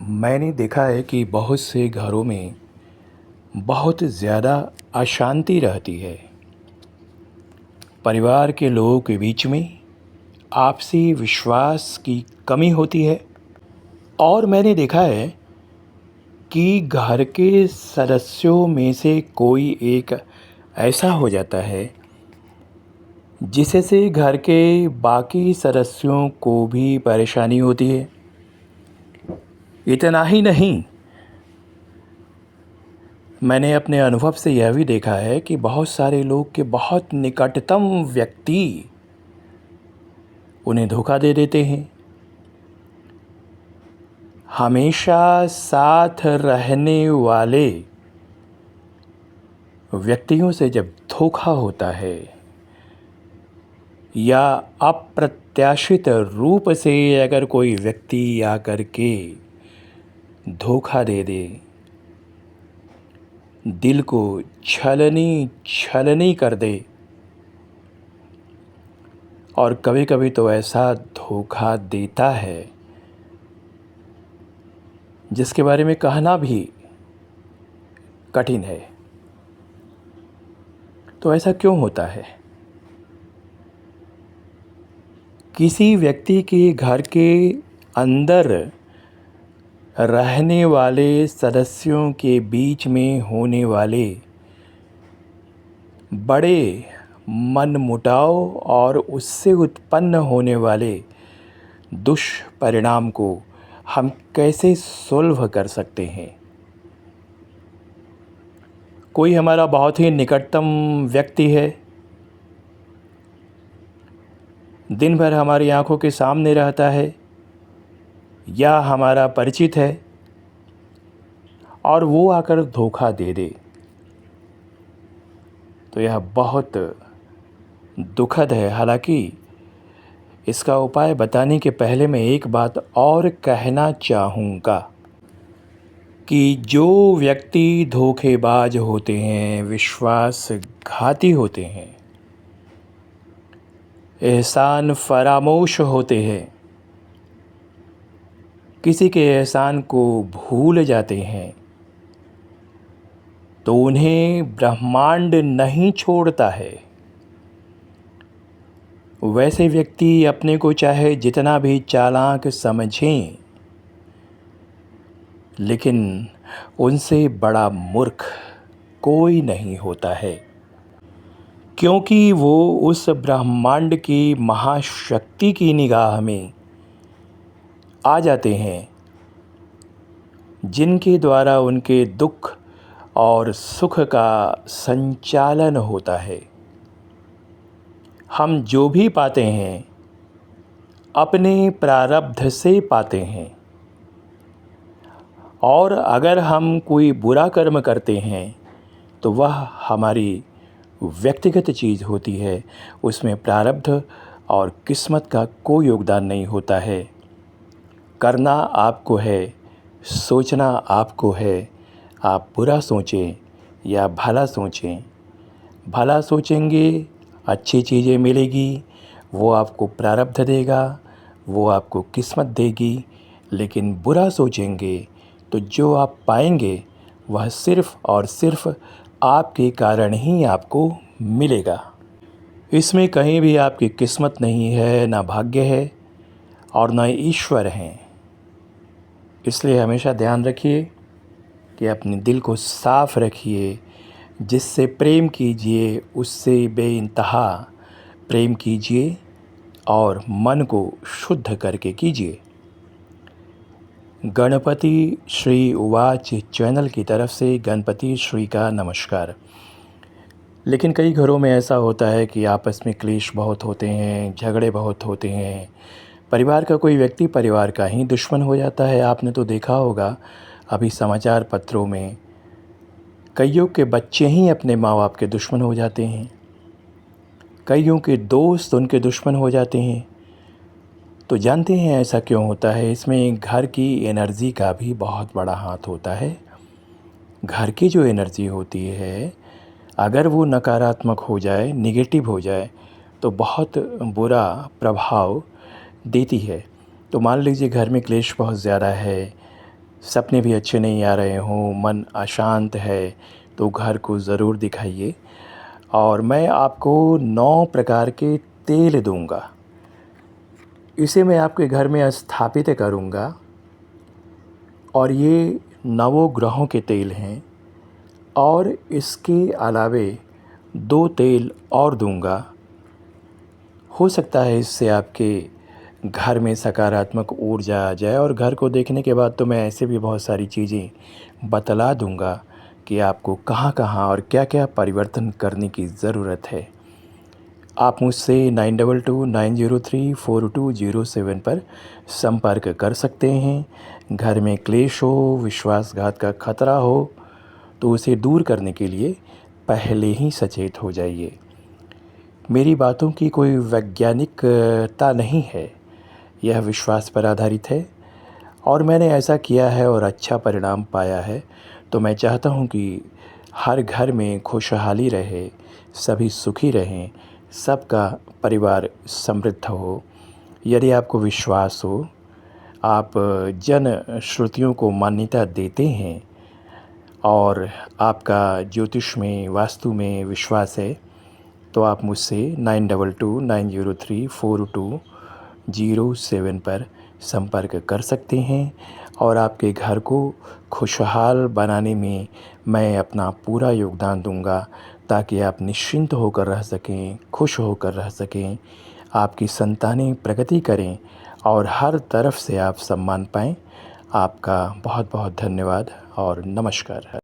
मैंने देखा है कि बहुत से घरों में बहुत ज़्यादा अशांति रहती है। परिवार के लोगों के बीच में आपसी विश्वास की कमी होती है। और मैंने देखा है कि घर के सदस्यों में से कोई एक ऐसा हो जाता है जिससे से घर के बाकी सदस्यों को भी परेशानी होती है। इतना ही नहीं, मैंने अपने अनुभव से यह भी देखा है कि बहुत सारे लोग के बहुत निकटतम व्यक्ति उन्हें धोखा दे देते हैं। हमेशा साथ रहने वाले व्यक्तियों से जब धोखा होता है या अप्रत्याशित रूप से अगर कोई व्यक्ति आकर के धोखा दे दे, दिल को छलनी छलनी कर दे, और कभी कभी तो ऐसा धोखा देता है जिसके बारे में कहना भी कठिन है। तो ऐसा क्यों होता है? किसी व्यक्ति के घर के अंदर रहने वाले सदस्यों के बीच में होने वाले बड़े मनमुटाव और उससे उत्पन्न होने वाले दुष्परिणाम को हम कैसे सुलभ कर सकते हैं? कोई हमारा बहुत ही निकटतम व्यक्ति है, दिन भर हमारी आंखों के सामने रहता है या हमारा परिचित है, और वो आकर धोखा दे दे, तो यह बहुत दुखद है। हालांकि इसका उपाय बताने के पहले मैं एक बात और कहना चाहूँगा कि जो व्यक्ति धोखेबाज होते हैं, विश्वासघाती होते हैं, एहसान फरामोश होते हैं, किसी के एहसान को भूल जाते हैं, तो उन्हें ब्रह्मांड नहीं छोड़ता है। वैसे व्यक्ति अपने को चाहे जितना भी चालाक समझें, लेकिन उनसे बड़ा मूर्ख कोई नहीं होता है, क्योंकि वो उस ब्रह्मांड की महाशक्ति की निगाह में आ जाते हैं जिनके द्वारा उनके दुख और सुख का संचालन होता है। हम जो भी पाते हैं अपने प्रारब्ध से पाते हैं, और अगर हम कोई बुरा कर्म करते हैं तो वह हमारी व्यक्तिगत चीज़ होती है, उसमें प्रारब्ध और किस्मत का कोई योगदान नहीं होता है। करना आपको है, सोचना आपको है। आप बुरा सोचें या भला सोचें, भला सोचेंगे अच्छी चीज़ें मिलेगी, वो आपको प्रारब्ध देगा, वो आपको किस्मत देगी। लेकिन बुरा सोचेंगे तो जो आप पाएंगे वह सिर्फ़ और सिर्फ़ आपके कारण ही आपको मिलेगा। इसमें कहीं भी आपकी किस्मत नहीं है, ना भाग्य है और ना ईश्वर हैं। इसलिए हमेशा ध्यान रखिए कि अपने दिल को साफ़ रखिए। जिससे प्रेम कीजिए उससे बेइंतहा प्रेम कीजिए और मन को शुद्ध करके कीजिए। गणपति श्री उवाच चैनल की तरफ से गणपति श्री का नमस्कार। लेकिन कई घरों में ऐसा होता है कि आपस में क्लेश बहुत होते हैं, झगड़े बहुत होते हैं। परिवार का कोई व्यक्ति परिवार का ही दुश्मन हो जाता है। आपने तो देखा होगा अभी समाचार पत्रों में कईयों के बच्चे ही अपने माँ बाप के दुश्मन हो जाते हैं, कईयों के दोस्त उनके दुश्मन हो जाते हैं। तो जानते हैं ऐसा क्यों होता है? इसमें घर की एनर्जी का भी बहुत बड़ा हाथ होता है। घर की जो एनर्जी होती है, अगर वो नकारात्मक हो जाए, नेगेटिव हो जाए, तो बहुत बुरा प्रभाव देती है। तो मान लीजिए घर में क्लेश बहुत ज़्यादा है, सपने भी अच्छे नहीं आ रहे हों, मन अशांत है, तो घर को ज़रूर दिखाइए। और मैं आपको 9 प्रकार के तेल दूँगा। इसे मैं आपके घर में स्थापित करूँगा और ये नवों ग्रहों के तेल हैं। और इसके अलावे 2 तेल और दूँगा। हो सकता है इससे आपके घर में सकारात्मक ऊर्जा आ जाए। और घर को देखने के बाद तो मैं ऐसे भी बहुत सारी चीज़ें बतला दूँगा कि आपको कहाँ-कहाँ और क्या-क्या परिवर्तन करने की ज़रूरत है। आप मुझसे 9229034207 पर संपर्क कर सकते हैं। घर में क्लेश हो, विश्वासघात का खतरा हो, तो उसे दूर करने के लिए पहले ही सचेत हो जाइए। मेरी बातों की कोई वैज्ञानिकता नहीं है, यह विश्वास पर आधारित है और मैंने ऐसा किया है और अच्छा परिणाम पाया है। तो मैं चाहता हूँ कि हर घर में खुशहाली रहे, सभी सुखी रहें, सबका परिवार समृद्ध हो। यदि आपको विश्वास हो, आप जन श्रुतियों को मान्यता देते हैं और आपका ज्योतिष में, वास्तु में विश्वास है, तो आप मुझसे 9229034207 पर संपर्क कर सकते हैं। और आपके घर को खुशहाल बनाने में मैं अपना पूरा योगदान दूंगा, ताकि आप निश्चिंत होकर रह सकें, खुश होकर रह सकें, आपकी संतानें प्रगति करें और हर तरफ से आप सम्मान पाएँ। आपका बहुत बहुत धन्यवाद और नमस्कार।